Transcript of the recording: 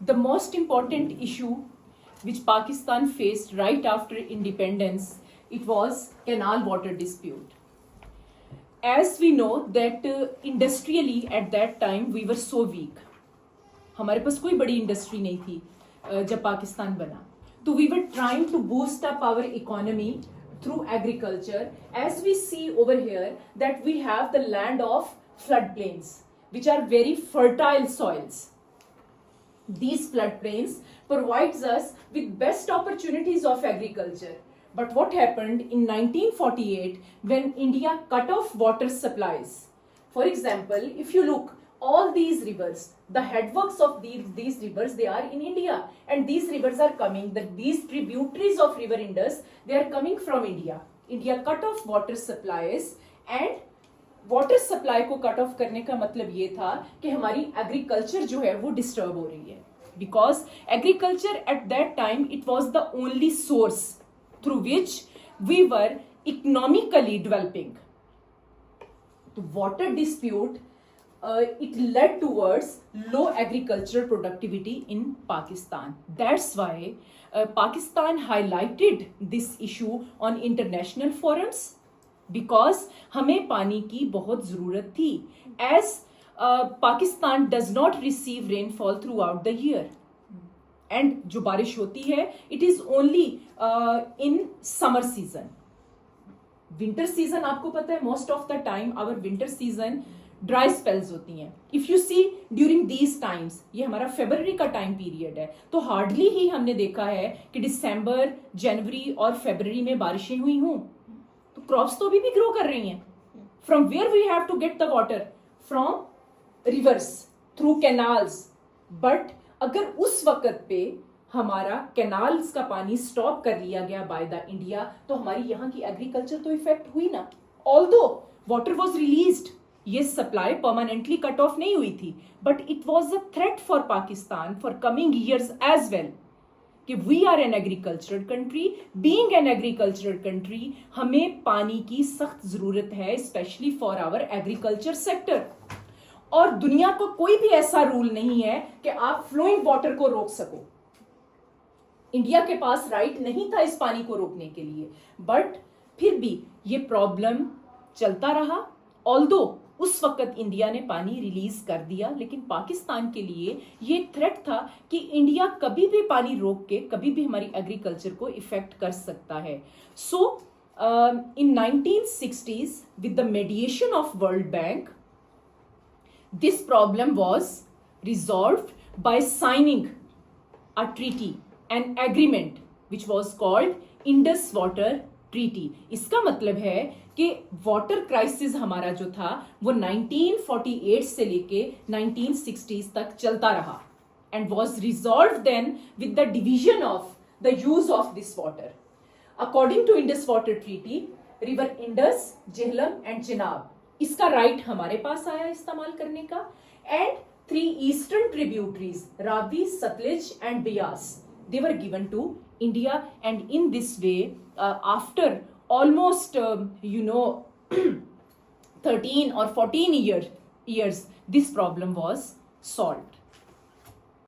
The most important issue which Pakistan faced right after independence, it was canal water dispute. As we know that industrially at that time we were so weak. हमारे पास कोई बड़ी industry नहीं थी जब पाकिस्तान बना. तो we were trying to boost up our economy through agriculture. As we see over here that we have the land of floodplains, which are very fertile soils. These floodplains provides us with best opportunities of agriculture. But what happened in 1948 when India cut off water supplies? For example, if you look, all these rivers, the headworks of these rivers, they are in India, and these rivers are coming, these tributaries of river Indus, they are coming from India. India cut off water supplies, and water supply को cut off करने का मतलब ये था कि हमारी agriculture जो है वो डिस्टर्ब हो रही है, because agriculture at that time it was the only source through which we were economically developing. Water dispute it led towards low agricultural productivity in Pakistan. That's why Pakistan highlighted this issue on international forums, because हमें पानी की बहुत ज़रूरत थी, as Pakistan does not receive rainfall throughout the year. And जो बारिश होती है it is only in summer season. Winter season आपको पता है most of the time our winter season dry spells होती हैं. If you see during these times, ये हमारा फेब्रुअरी का टाइम पीरियड है, तो हार्डली ही हमने देखा है कि दिसंबर, जनवरी और फेब्रुअरी में बारिशें हुई हों. तो क्रॉप्स तो अभी भी ग्रो कर रही हैं. From where we have to get the water? From rivers, through canals. But अगर उस वक्त पे हमारा कैनाल्स का पानी स्टॉप कर लिया गया बाय द इंडिया, तो हमारी यहाँ की एग्रीकल्चर तो इफेक्ट हुई ना. ऑल्दो वाटर वॉज रिलीज्ड, ये सप्लाई परमानेंटली कट ऑफ नहीं हुई थी, but it was a threat for Pakistan for coming years as well, कि we are an agricultural country. Being an agricultural country, हमें पानी की सख्त जरूरत है, specially for our agriculture sector. और दुनिया को कोई भी ऐसा रूल नहीं है कि आप फ्लोइंग वाटर को रोक सको. इंडिया के पास राइट नहीं था इस पानी को रोकने के लिए, बट फिर भी ये प्रॉब्लम चलता रहा. ऑल्दो उस वक्त इंडिया ने पानी रिलीज कर दिया, लेकिन पाकिस्तान के लिए ये थ्रेट था कि इंडिया कभी भी पानी रोक के कभी भी हमारी एग्रीकल्चर को इफेक्ट कर सकता है. So in 1960s with the mediation of World Bank, this problem was resolved by signing a treaty, an agreement which was called Indus water treaty. इसका मतलब है कि वाटर क्राइसिस हमारा जो था वो 1948 से लेके 1960s तक चलता रहा, and was resolved then with the division of the use of this water. According to Indus water treaty, river Indus, Jhelum and Chenab, इसका राइट हमारे पास आया इस्तेमाल करने का. And 3 eastern tributaries, Ravi, Sutlej and Beas, they were given to India. And in this way, after almost 13 or 14 years, this problem was solved.